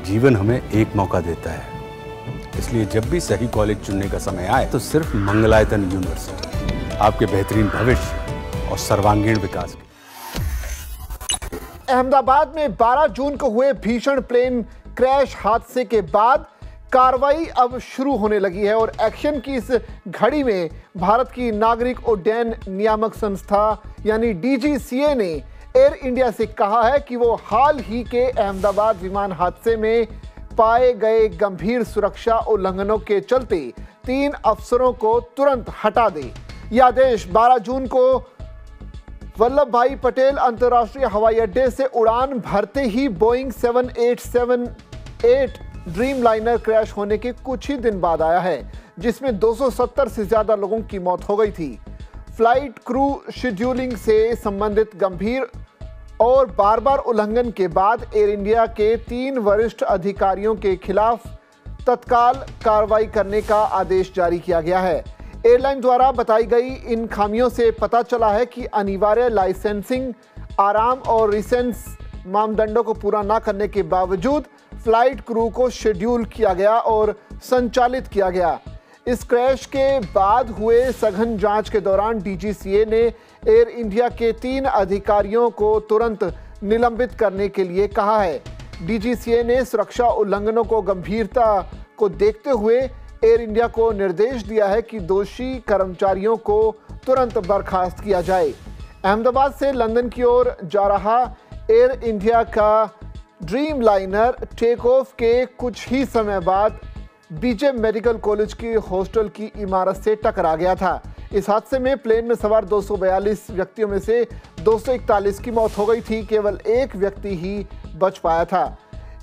जीवन हमें एक मौका देता है, इसलिए जब भी सही कॉलेज चुनने का समय आए तो सिर्फ मंगलायतन यूनिवर्सिटी आपके बेहतरीन भविष्य और सर्वांगीण विकास के। अहमदाबाद में 12 जून को हुए भीषण प्लेन क्रैश हादसे के बाद कार्रवाई अब शुरू होने लगी है और एक्शन की इस घड़ी में भारत की नागरिक उड्डयन नियामक संस्था यानी डीजीसीए ने एयर इंडिया से कहा है कि वो हाल ही के अहमदाबाद विमान हादसे में पाए गए गंभीर सुरक्षा उल्लंघनों के चलते 3 अफसरों को तुरंत हटा दे। यह आदेश 12 जून को वल्लभ भाई पटेल अंतर्राष्ट्रीय हवाई अड्डे से उड़ान भरते ही बोइंग 7878 ड्रीम लाइनर क्रैश होने के कुछ ही दिन बाद आया है, जिसमें 270 से ज्यादा लोगों की मौत हो गई थी। फ्लाइट क्रू शेड्यूलिंग से संबंधित गंभीर और बार बार उल्लंघन के बाद एयर इंडिया के 3 वरिष्ठ अधिकारियों के खिलाफ तत्काल कार्रवाई करने का आदेश जारी किया गया है। एयरलाइन द्वारा बताई गई इन खामियों से पता चला है कि अनिवार्य लाइसेंसिंग, आराम और रिसेंस मानदंडों को पूरा न करने के बावजूद फ्लाइट क्रू को शेड्यूल किया गया और संचालित किया गया। इस क्रैश के बाद हुए सघन जांच के दौरान डीजीसीए ने एयर इंडिया के 3 अधिकारियों को तुरंत निलंबित करने के लिए कहा है। डीजीसीए ने सुरक्षा उल्लंघनों को गंभीरता को देखते हुए एयर इंडिया को निर्देश दिया है कि दोषी कर्मचारियों को तुरंत बर्खास्त किया जाए। अहमदाबाद से लंदन की ओर जा रहा एयर इंडिया का ड्रीम लाइनर टेक ऑफ के कुछ ही समय बाद बीजे मेडिकल कॉलेज की हॉस्टल की इमारत से टकरा गया था। इस हादसे में प्लेन में सवार 242 व्यक्तियों में से 241 की मौत हो गई थी, केवल एक व्यक्ति ही बच पाया था।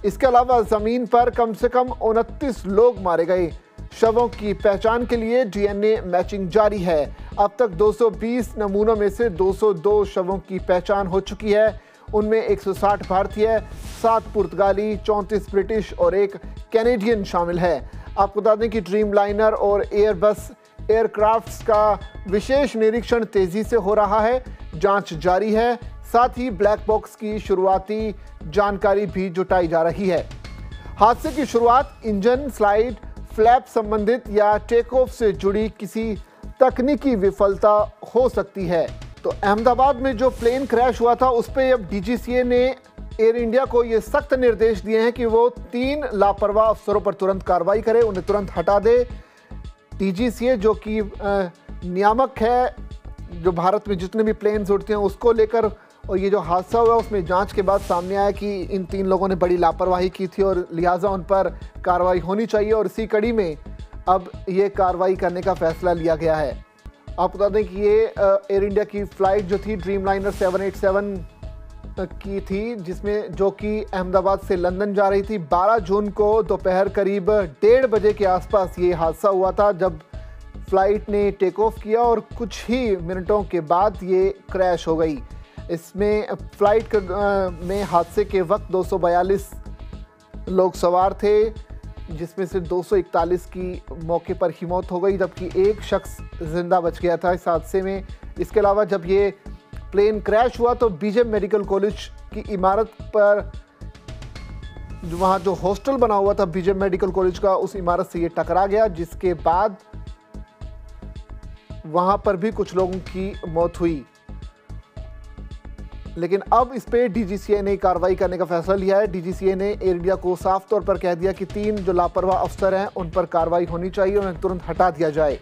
इसके अलावा जमीन पर कम से कम 29 लोग मारे गए। शवों की पहचान के लिए डीएनए मैचिंग जारी है। अब तक 220 नमूनों में से 202 शवों की पहचान हो चुकी है। उनमें 160 भारतीय, 7 पुर्तगाली, 34 ब्रिटिश और 1 कैनेडियन शामिल है। आपको बता दें कि ड्रीम लाइनर और एयरबस एयरक्राफ्ट्स का विशेष निरीक्षण तेजी से हो रहा है, जांच जारी है। साथ ही ब्लैक बॉक्स की शुरुआती जानकारी भी जुटाई जा रही है। हादसे की शुरुआत इंजन, स्लाइड, फ्लैप संबंधित या टेक ऑफ से जुड़ी किसी तकनीकी विफलता हो सकती है। तो अहमदाबाद में जो प्लेन क्रैश हुआ था उस पर अब डीजीसीए ने एयर इंडिया को ये सख्त निर्देश दिए हैं कि वो 3 लापरवाह अफसरों पर तुरंत कार्रवाई करे, उन्हें तुरंत हटा दे। डीजीसीए जो कि नियामक है, जो भारत में जितने भी प्लेन्स उड़ते हैं उसको लेकर, और ये जो हादसा हुआ उसमें जांच के बाद सामने आया कि इन 3 लोगों ने बड़ी लापरवाही की थी और लिहाजा उन पर कार्रवाई होनी चाहिए, और इसी कड़ी में अब ये कार्रवाई करने का फैसला लिया गया है। आपको बता दें कि ये एयर इंडिया की फ़्लाइट जो थी ड्रीम लाइनर 787 की थी, जिसमें जो कि अहमदाबाद से लंदन जा रही थी। 12 जून को दोपहर करीब 1:30 बजे के आसपास ये हादसा हुआ था, जब फ्लाइट ने टेक ऑफ किया और कुछ ही मिनटों के बाद ये क्रैश हो गई। इसमें फ्लाइट में हादसे के वक्त 242 लोग सवार थे, जिसमें से 241 की मौके पर ही मौत हो गई, जबकि एक शख्स जिंदा बच गया था इस हादसे में। इसके अलावा जब ये प्लेन क्रैश हुआ तो बीजे मेडिकल कॉलेज की इमारत पर वहाँ जो हॉस्टल बना हुआ था बीजे मेडिकल कॉलेज का, उस इमारत से ये टकरा गया, जिसके बाद वहाँ पर भी कुछ लोगों की मौत हुई। लेकिन अब इस पे डीजीसीए ने कार्रवाई करने का फैसला लिया है। डीजीसीए ने एयर इंडिया को साफ तौर पर कह दिया कि 3 जो लापरवाह अफसर हैं उन पर कार्रवाई होनी चाहिए, उन्हें तुरंत हटा दिया जाए।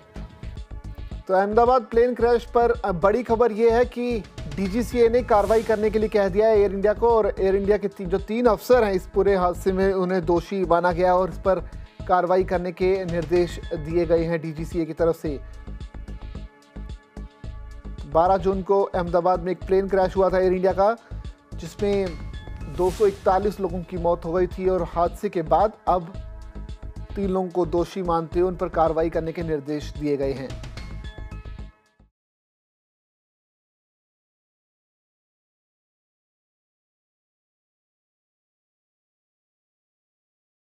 तो अहमदाबाद प्लेन क्रैश पर बड़ी खबर यह है कि डीजीसीए ने कार्रवाई करने के लिए कह दिया है एयर इंडिया को, और एयर इंडिया के जो 3 अफसर हैं इस पूरे हादसे में, उन्हें दोषी माना गया और इस पर कार्रवाई करने के निर्देश दिए गए हैं डीजीसीए की तरफ से। 12 जून को अहमदाबाद में एक प्लेन क्रैश हुआ था एयर इंडिया का, जिसमें 241 लोगों की मौत हो गई थी, और हादसे के बाद अब 3 लोगों को दोषी मानते हुए उन पर कार्रवाई करने के निर्देश दिए गए हैं।